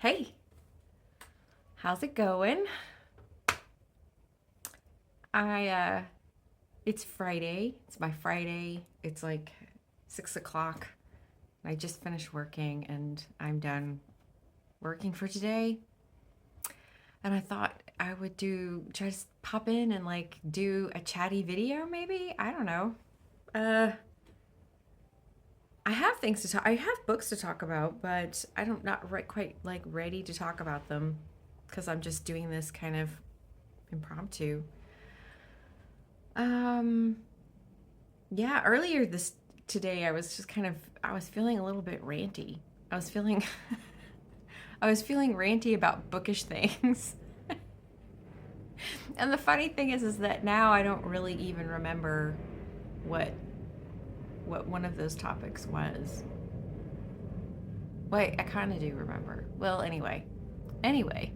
Hey, how's it going? I it's Friday. It's my Friday. It's like 6 o'clock. I just finished working and I'm done working for today. And I thought I would just pop in and like do a chatty video maybe. I don't know. Uh I have things to talk. I have books to talk about, but I don't not right quite like ready to talk about them because I'm just doing this kind of impromptu. Um Yeah, earlier this today I was just I was feeling a little bit ranty. I was feeling I was feeling ranty about bookish things. And the funny thing is that now I don't really even remember what what one of those topics was. Wait, I kind of do remember. Well, anyway. Anyway.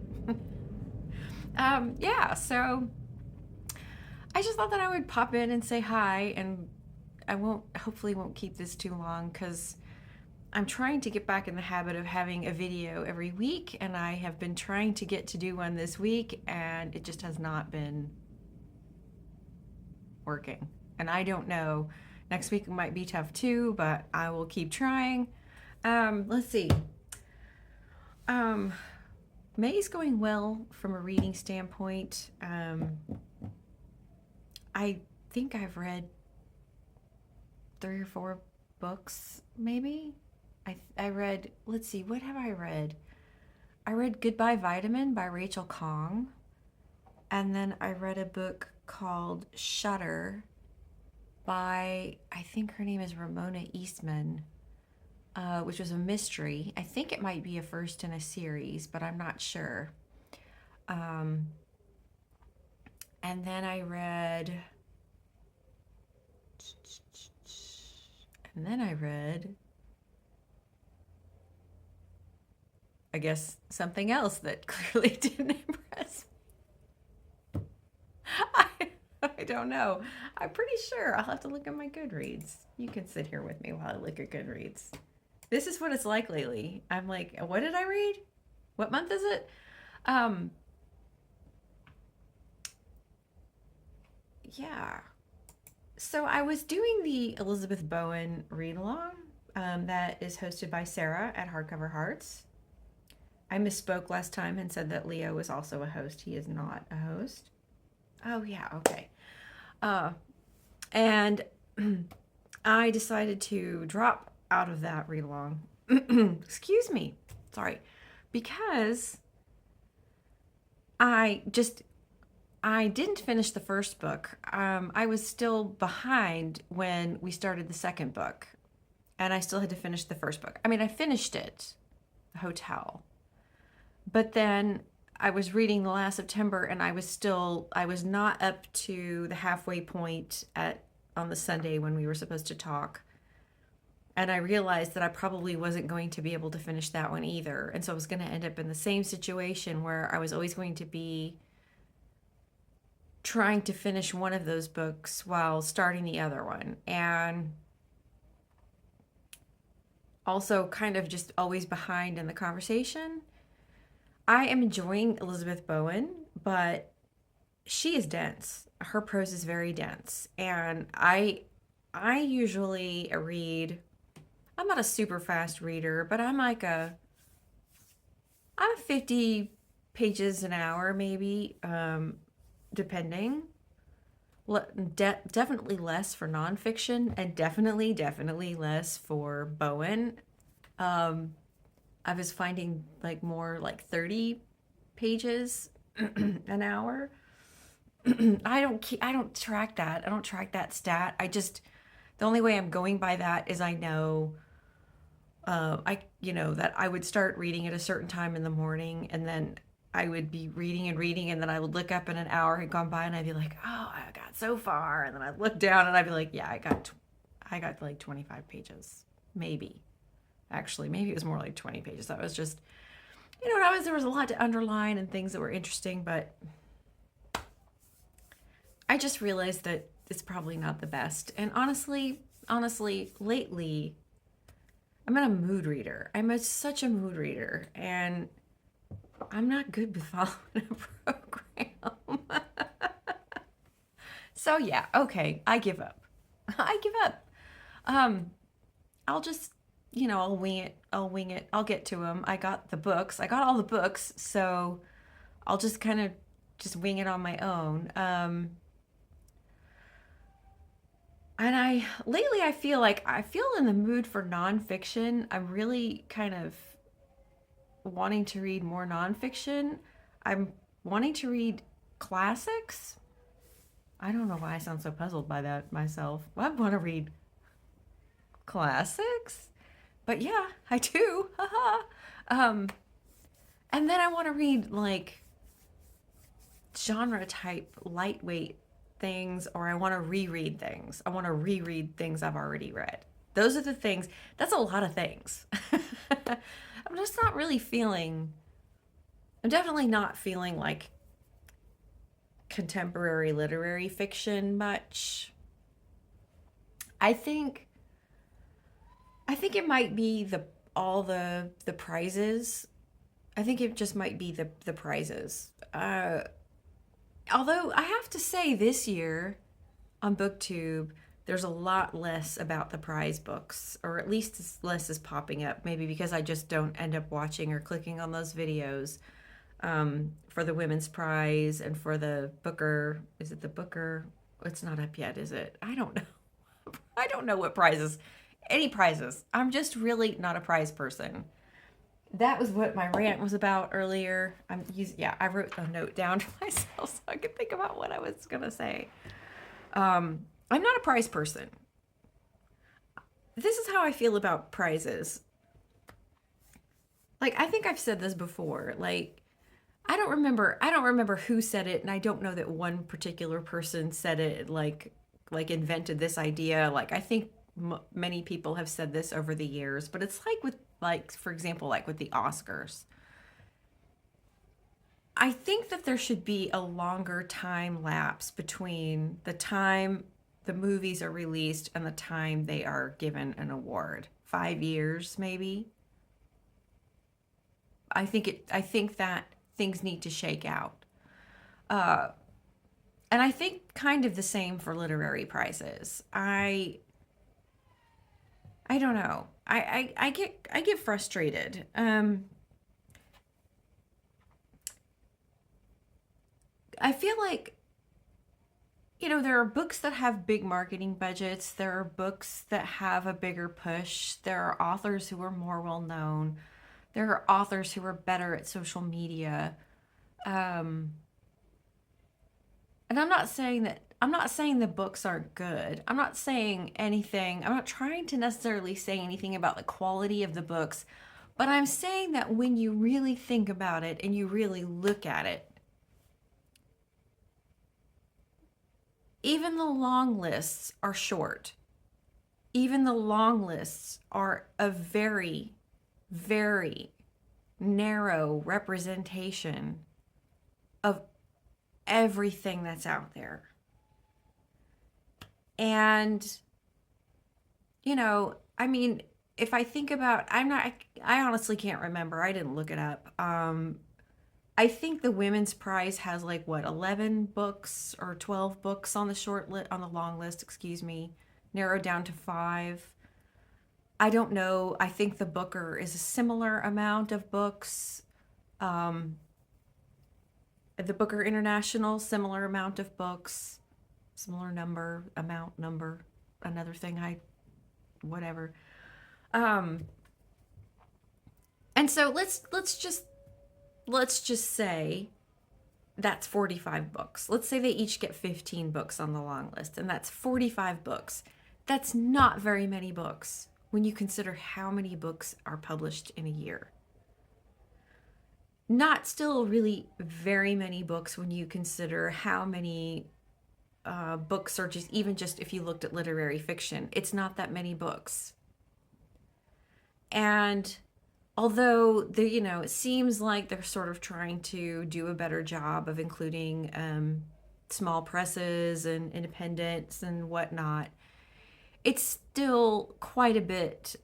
Yeah, so I just thought that I would pop in and say hi, and I won't hopefully won't keep this too long cuz I'm trying to get back in the habit of having a video every week, and I have been trying to get to do one this week, and it just has not been working. And I don't know. Next week might be tough too, but I will keep trying. Let's see. Um, May's going well from a reading standpoint. I think I've read 3 or 4 books, maybe. I read, let's see, what have I read? I read Goodbye Vitamin by Rachel Kong. And then I read a book called Shutter by, I think her name is Ramona Eastman, which was a mystery. I think it might be a first in a series, but I'm not sure. Um, and then I read, and then I read, I guess, something else that clearly didn't impress me. I don't know. I'm pretty sure. I'll have to look at my Goodreads. You can sit here with me while I look at Goodreads. This is what it's like lately. I'm like, what did I read? What month is it? Um, yeah. So I was doing the Elizabeth Bowen read along that is hosted by Sarah at Hardcover Hearts. I misspoke last time and said that Leo was also a host. He is not a host. Oh, yeah, okay. Uh, and I decided to drop out of that read along. Excuse me. Sorry. Because I just I didn't finish the first book. I was still behind when we started the second book, and I still had to finish the first book. I mean, I finished it, The Hotel, but then I was reading the last September, and I was not up to the halfway point at on the Sunday when we were supposed to talk. And I realized that I probably wasn't going to be able to finish that one either. And so I was going to end up in the same situation where I was always going to be trying to finish one of those books while starting the other one. And also kind of just always behind in the conversation. I am enjoying Elizabeth Bowen, but she is dense. Her prose is very dense. And I usually read, I'm not a super fast reader, but I'm 50 pages an hour maybe, depending. Definitely less for nonfiction, and definitely less for Bowen. Um, I was finding like more like 30 pages an hour. I don't track that. I don't track that stat. The only way I'm going by that is I know that I would start reading at a certain time in the morning, and then I would be reading and reading, and then I would look up and an hour had gone by, and I'd be like, oh, I got so far, and then I'd look down and I'd be like, yeah, I got like 25 pages, maybe. Actually, maybe it was more like 20 pages. That was just, there was a lot to underline and things that were interesting, but I just realized that it's probably not the best. And honestly, lately, I'm such a mood reader, and I'm not good with following a program. So yeah, okay, I give up. I give up. Um, I'll just, I'll wing it. I'll wing it. I'll get to them. I got the books. I got all the books, so I'll just kind of just wing it on my own. And lately I feel like I feel in the mood for nonfiction. I'm really kind of wanting to read more nonfiction. I'm wanting to read classics. I don't know why I sound so puzzled by that myself. I want to read classics, but yeah, I do. Haha. um, and then I want to read like genre type lightweight things, or I want to reread things. I want to reread things I've already read. Those are the things. That's a lot of things. I'm just not really feeling, I'm definitely not feeling like contemporary literary fiction much. I think it might be all the prizes. I think it just might be the prizes. Although I have to say, this year on BookTube, there's a lot less about the prize books, or at least less is popping up. Maybe because I just don't end up watching or clicking on those videos for the women's prize and for the Booker. Is it the Booker? It's not up yet, is it? I don't know. I don't know what prizes, any prizes. I'm just really not a prize person. That was what my rant was about earlier. I wrote a note down for myself so I could think about what I was gonna say. I'm not a prize person. This is how I feel about prizes. Like, I think I've said this before. Like, I don't remember who said it, and I don't know that one particular person said it, like invented this idea. Like, I think many people have said this over the years, but it's like with, like, for example, like with the Oscars. I think that there should be a longer time lapse between the time the movies are released and the time they are given an award. 5 years, maybe. I think that things need to shake out. Uh, and I think kind of the same for literary prizes. I don't know. I get frustrated. I feel like, there are books that have big marketing budgets. There are books that have a bigger push. There are authors who are more well known. There are authors who are better at social media. Um, and I'm not saying the books aren't good. I'm not saying anything. I'm not trying to necessarily say anything about the quality of the books, but I'm saying that when you really think about it and you really look at it, even the long lists are short. Even the long lists are a very, very narrow representation of everything that's out there. And, I mean, if I think about, I honestly can't remember. I didn't look it up. I think the women's prize has like what, 11 books or 12 books on the on the long list, excuse me, narrowed down to 5. I don't know. I think the Booker is a similar amount of books. Um, the Booker International, similar amount of books, similar number, another thing whatever. Um, and so let's just say that's 45 books. Let's say they each get 15 books on the long list, and that's 45 books. That's not very many books when you consider how many books are published in a year. Not still really very many books when you consider how many book searches, even just if you looked at literary fiction, it's not that many books. And although it seems like they're sort of trying to do a better job of including small presses and independents and whatnot, it's still quite a bit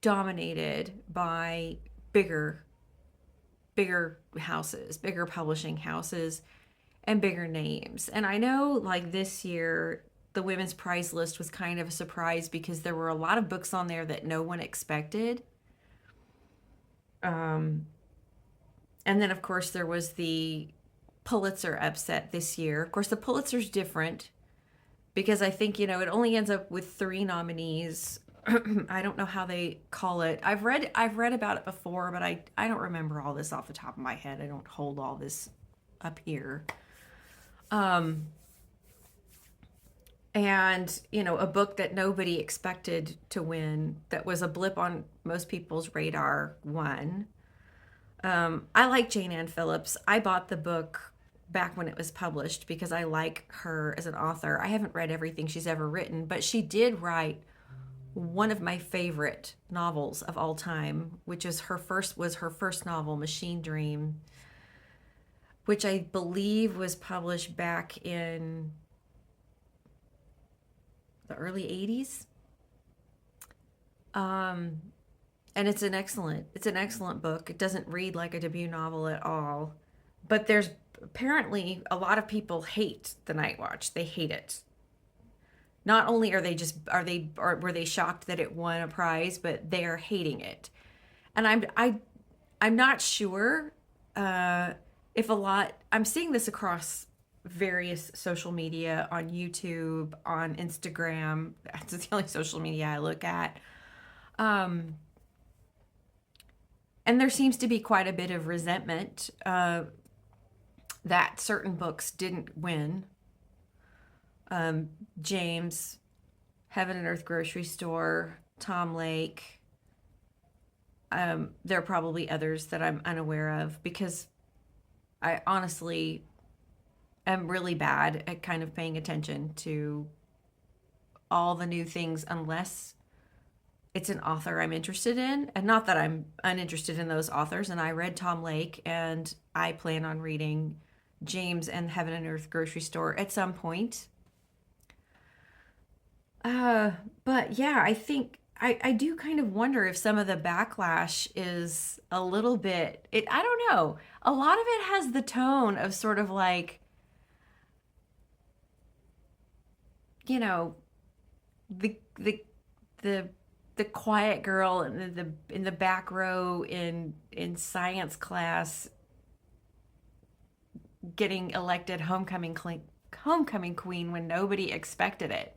dominated by bigger bigger houses, bigger publishing houses, and bigger names. And I know like this year, the women's prize list was kind of a surprise because there were a lot of books on there that no one expected. Um, and then, of course, there was the Pulitzer upset this year. Of course, the Pulitzer's different because I think, it only ends up with three nominees. I don't know how they call it. I've read about it before, but I don't remember all this off the top of my head. I don't hold all this up here. Um, and a book that nobody expected to win, that was a blip on most people's radar, won. I like Jane Ann Phillips. I bought the book back when it was published because I like her as an author. I haven't read everything she's ever written, but she did write one of my favorite novels of all time, which is her first novel, Machine Dream, which I believe was published back in the early 80s. And it's an excellent book. It doesn't read like a debut novel at all. But there's apparently a lot of people hate The Night Watch. They hate it. Not only were they shocked that it won a prize, but they are hating it. And I'm not sure if a lot. I'm seeing this across various social media, on YouTube, on Instagram. That's the only social media I look at. Um, and there seems to be quite a bit of resentment that certain books didn't win. James, Heaven and Earth Grocery Store, Tom Lake. There are probably others that I'm unaware of because I honestly am really bad at kind of paying attention to all the new things unless it's an author I'm interested in. And not that I'm uninterested in those authors. And I read Tom Lake, and I plan on reading James and Heaven and Earth Grocery Store at some point. But yeah, I think I do kind of wonder if some of the backlash is a little bit, I don't know. A lot of it has the tone of sort of like, you know, the the the the quiet girl in the back row in science class getting elected homecoming queen when nobody expected it.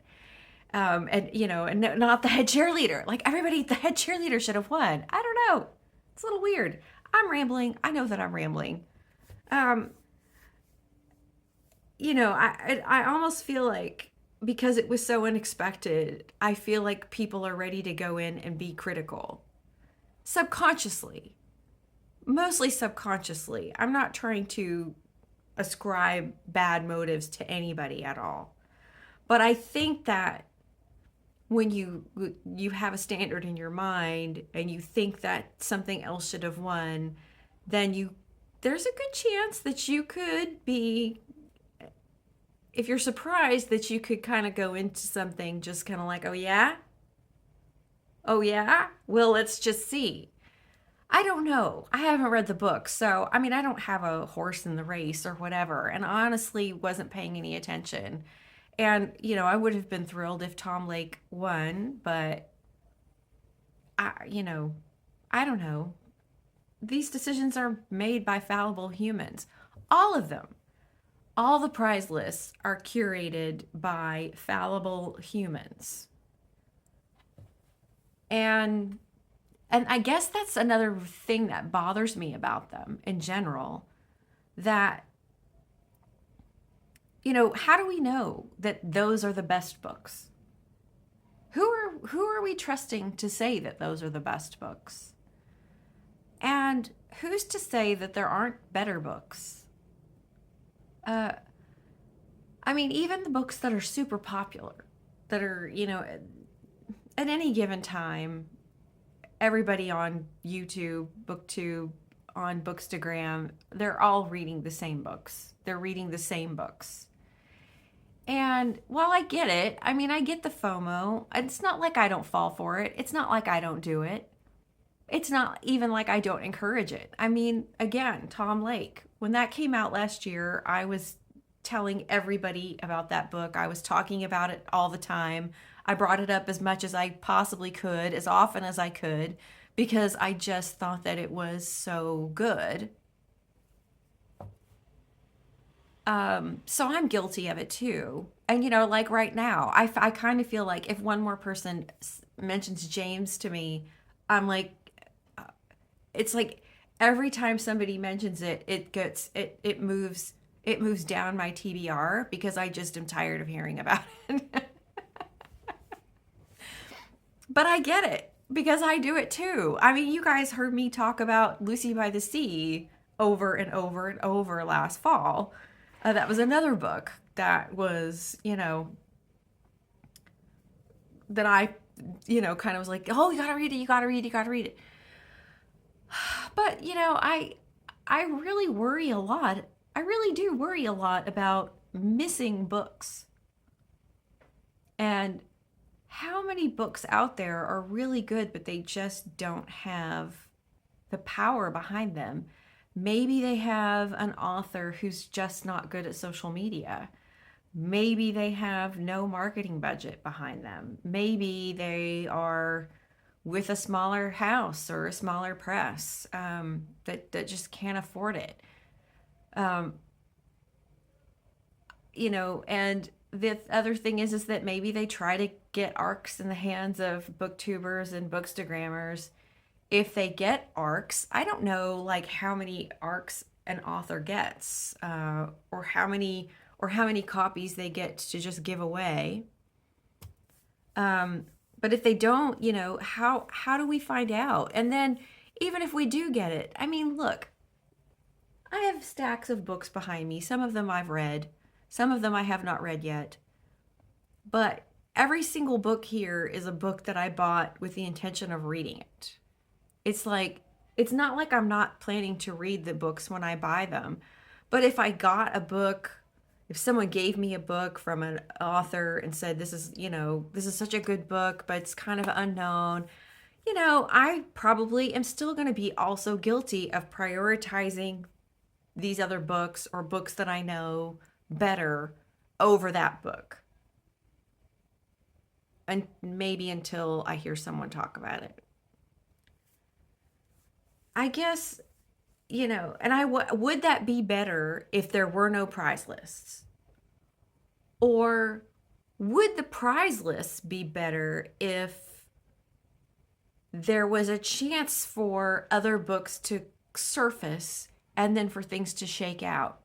And not the head cheerleader. Like everybody, the head cheerleader should have won. I don't know. It's a little weird. I'm rambling. I know that I'm rambling. Um, I almost feel like because it was so unexpected, I feel like people are ready to go in and be critical subconsciously, mostly subconsciously. I'm not trying to ascribe bad motives to anybody at all, but I think that when you have a standard in your mind and you think that something else should have won, then there's a good chance that you could be, if you're surprised, that you could kind of go into something just kind of like, oh yeah, well, let's just see. I don't know. I haven't read the book, so I mean, I don't have a horse in the race or whatever, and I honestly wasn't paying any attention. And I would have been thrilled if Tom Lake won, but I don't know. These decisions are made by fallible humans. All of them. All the prize lists are curated by fallible humans. And I guess that's another thing that bothers me about them in general, that how do we know that those are the best books? Who are we trusting to say that those are the best books? And who's to say that there aren't better books? Uh, I mean, even the books that are super popular, that are, at any given time, everybody on YouTube, BookTube, on Bookstagram, they're all reading the same books. They're reading the same books. And while I get it, I mean, I get the FOMO. It's not like I don't fall for it. It's not like I don't do it. It's not even like I don't encourage it. I mean, again, Tom Lake, when that came out last year, I was telling everybody about that book. I was talking about it all the time. I brought it up as much as I possibly could, as often as I could, because I just thought that it was so good. So I'm guilty of it too. And like right now, I kind of feel like if one more person mentions James to me, I'm like, it's like every time somebody mentions it, it moves down my TBR because I just am tired of hearing about it. But I get it because I do it too. I mean, you guys heard me talk about Lucy by the Sea over and over and over last fall. That was another book that was, that I, kind of was like, oh, you gotta read it, you gotta read it, you gotta read it. But, I really worry a lot. I really do worry a lot about missing books and how many books out there are really good, but they just don't have the power behind them. Maybe they have an author who's just not good at social media. Maybe they have no marketing budget behind them. Maybe they are with a smaller house or a smaller press that just can't afford it. Um, and the other thing is that maybe they try to get arcs in the hands of booktubers and bookstagrammers. If they get arcs, I don't know like how many arcs an author gets, or how many copies they get to just give away. But if they don't, how do we find out? And then even if we do get it, I mean, look, I have stacks of books behind me. Some of them I've read, some of them I have not read yet. But every single book here is a book that I bought with the intention of reading it. It's like, it's not like I'm not planning to read the books when I buy them. But if I got a book, if someone gave me a book from an author and said, this is such a good book, but it's kind of unknown, I probably am still going to be also guilty of prioritizing these other books or books that I know better over that book. And maybe until I hear someone talk about it. I guess, and would that be better if there were no prize lists? Or would the prize lists be better if there was a chance for other books to surface and then for things to shake out?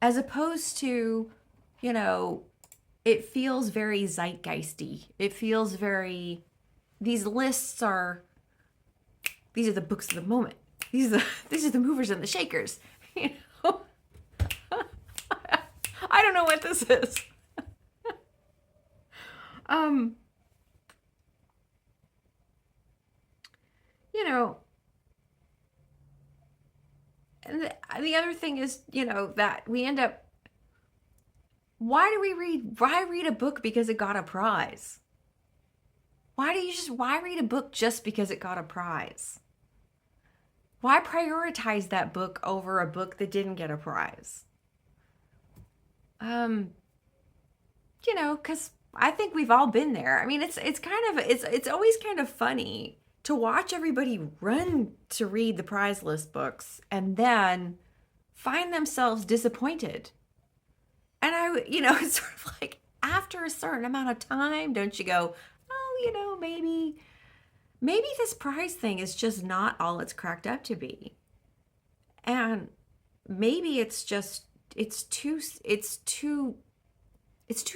As opposed to, it feels very zeitgeisty. It feels very, these lists are, these are the books of the moment. These are the movers and the shakers. You know, I don't know what this is. Um, you know, and the other thing is, that we end up. Why read a book because it got a prize? Why read a book just because it got a prize? Why prioritize that book over a book that didn't get a prize? Um, because I think we've all been there. I mean, it's always kind of funny to watch everybody run to read the prize list books and then find themselves disappointed. And it's sort of like after a certain amount of time, don't you go, oh, maybe this prize thing is just not all it's cracked up to be. And maybe it's too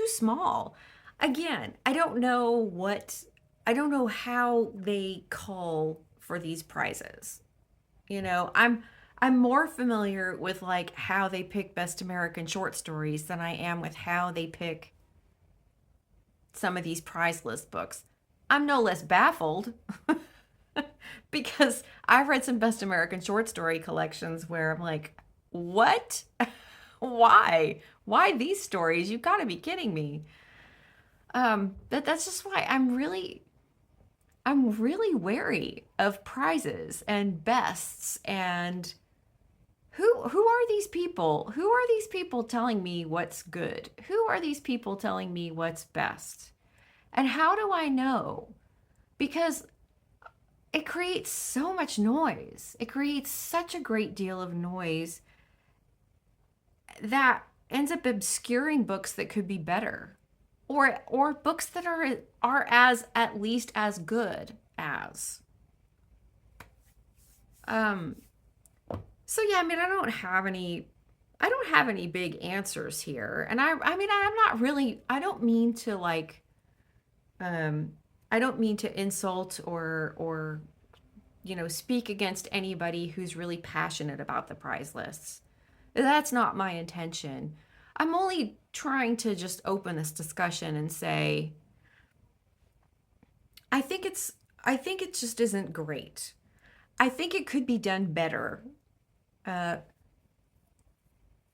small. Again, I don't know how they call for these prizes. I'm more familiar with like how they pick best American short stories than I am with how they pick some of these prize list books. I'm no less baffled because I've read some best American short story collections where I'm like, what? Why? Why these stories? You've got to be kidding me. That's just why I'm really I'm really wary of prizes and bests and who are these people? Who are these people telling me what's good? Who are these people telling me what's best? And how do I know? Because it creates so much noise. It creates such a great deal of noise that ends up obscuring books that could be better, or books that are as at least as good as. Um so yeah, I mean I don't have any big answers here. And I mean I'm not really I don't mean to like um I don't mean to insult or speak against anybody who's really passionate about the prize lists. That's not my intention. I'm only trying to just open this discussion and say, I think it's I think it just isn't great. I think it could be done better. Uh,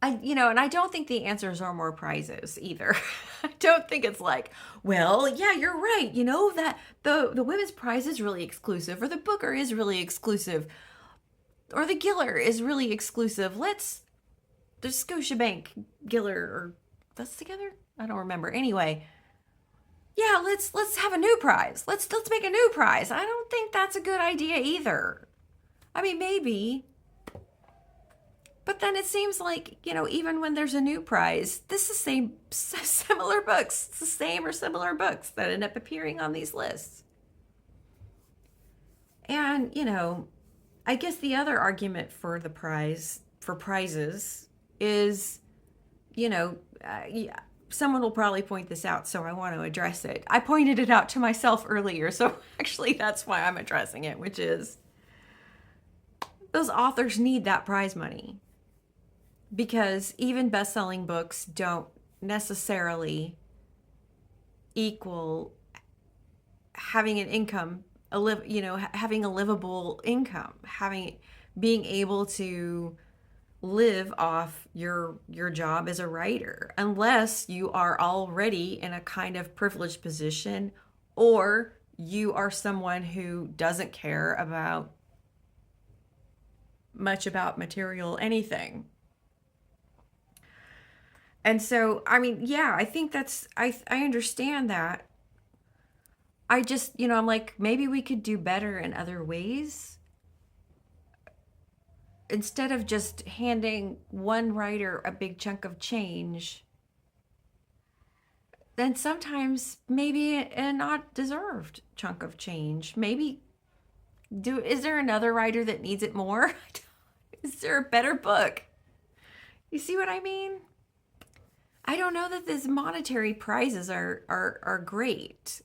and I don't think the answers are more prizes either. I don't think it's like, well, yeah, you're right. You know that the women's prize is really exclusive, or the Booker is really exclusive, or the Giller is really exclusive. Let's the Scotiabank Giller or that's together. I don't remember. Anyway, yeah, let's have a new prize. Let's make a new prize. I don't think that's a good idea either. I mean, maybe. But then it seems like, even when there's a new prize, this is the same, similar books. It's the same or similar books that end up appearing on these lists. And, I guess the other argument for prizes is, yeah, someone will probably point this out, so I want to address it. I pointed it out to myself earlier, so actually that's why I'm addressing it, which is those authors need that prize money. Because even best-selling books don't necessarily equal having an income, having a livable income, being able to live off your job as a writer, unless you are already in a kind of privileged position, or you are someone who doesn't care about much about material anything. And so, I mean, yeah, I think I understand that. I just, I'm like, maybe we could do better in other ways. Instead of just handing one writer a big chunk of change, then sometimes maybe a not deserved chunk of change. Maybe is there another writer that needs it more? Is there a better book? You see what I mean? I don't know that these monetary prizes are great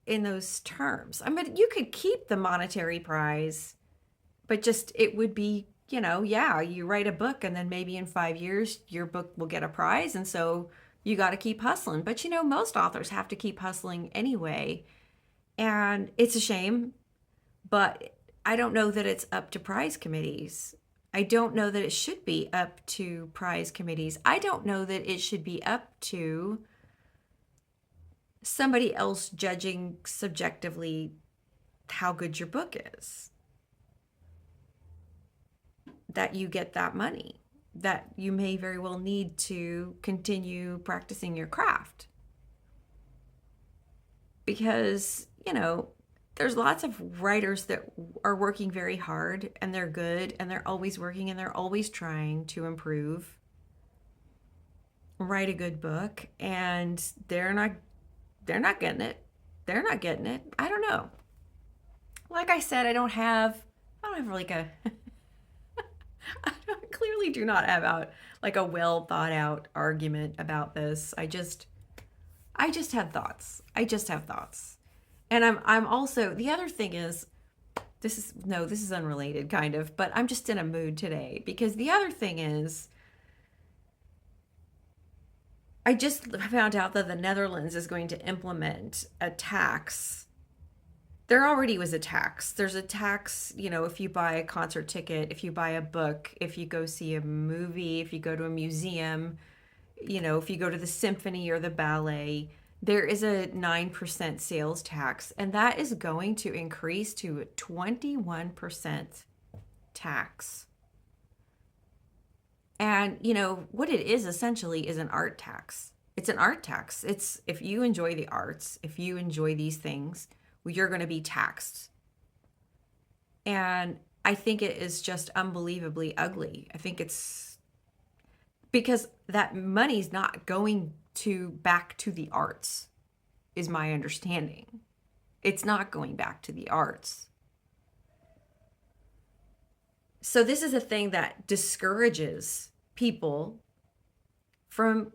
in those terms. I mean, you could keep the monetary prize, but just it would be, yeah, you write a book and then maybe in 5 years your book will get a prize, and so you got to keep hustling. But most authors have to keep hustling anyway, and it's a shame, but I don't know that it's up to prize committees. I don't know that it should be up to prize committees. I don't know that it should be up to somebody else judging subjectively how good your book is. That you get that money, that you may very well need to continue practicing your craft. Because, there's lots of writers that are working very hard and they're good and they're always working and they're always trying to improve, write a good book, and they're not getting it. They're not getting it. I don't know. Like I said, I don't have like a I clearly do not have out like a well thought out argument about this. I just have thoughts. I just have thoughts. And I'm also, the other thing is, this is unrelated kind of, but I'm just in a mood today because the other thing is, I just found out that the Netherlands is going to implement a tax. There already was a tax. There's a tax, if you buy a concert ticket, if you buy a book, if you go see a movie, if you go to a museum, if you go to the symphony or the ballet, there is a 9% sales tax, and that is going to increase to a 21% tax. And, what it is essentially is an art tax. It's an art tax. It's if you enjoy the arts, if you enjoy these things, well, you're going to be taxed. And I think it is just unbelievably ugly. I think it's because that money's not going to back to the arts, is my understanding. It's not going back to the arts. So this is a thing that discourages people from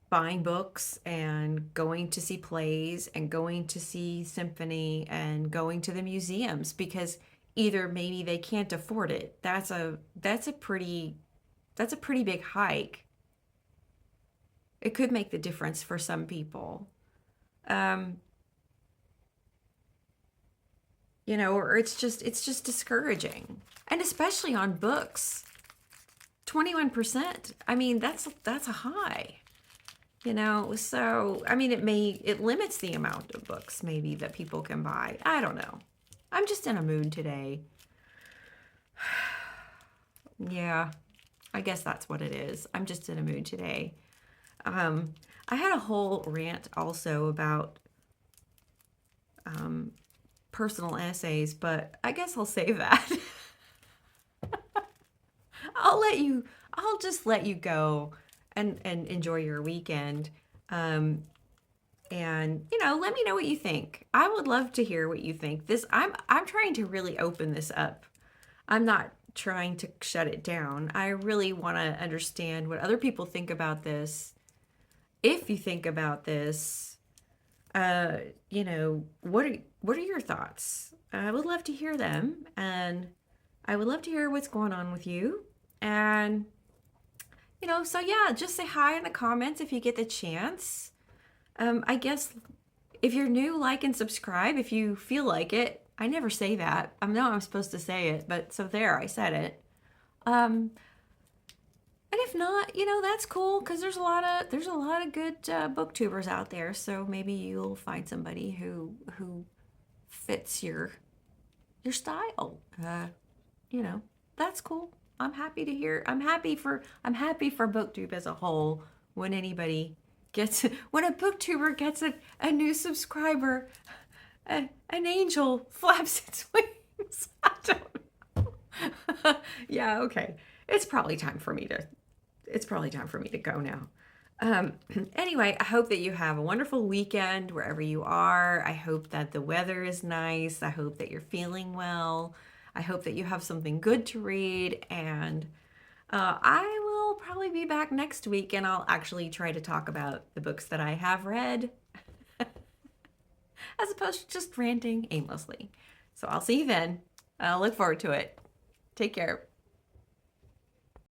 buying books and going to see plays and going to see symphony and going to the museums, because either maybe they can't afford it. That's a pretty big hike. It could make the difference for some people. Or it's just discouraging. And especially on books. 21%. I mean, that's a high. So I mean, it limits the amount of books maybe that people can buy. I don't know. I'm just in a mood today. Yeah, I guess that's what it is. I'm just in a mood today. I had a whole rant also about personal essays, but I guess I'll save that. I'll just let you go and enjoy your weekend. And let me know what you think. I would love to hear what you think. I'm trying to really open this up. I'm not trying to shut it down. I really want to understand what other people think about this. If you think about this, what are your thoughts? I would love to hear them, and I would love to hear what's going on with you. And so yeah, just say hi in the comments if you get the chance. I guess if you're new, like and subscribe if you feel like it. I never say that. I know I'm supposed to say it, but so there, I said it. And if not, that's cool, because there's a lot of good booktubers out there. So maybe you'll find somebody who fits your style. That's cool. I'm happy to hear. I'm happy for BookTube as a whole. When a booktuber gets a new subscriber, an angel flaps its wings. I don't know. Yeah, okay. It's probably time for me to go now. Anyway, I hope that you have a wonderful weekend wherever you are. I hope that the weather is nice. I hope that you're feeling well. I hope that you have something good to read. And I will probably be back next week, and I'll actually try to talk about the books that I have read as opposed to just ranting aimlessly. So I'll see you then. I'll look forward to it. Take care.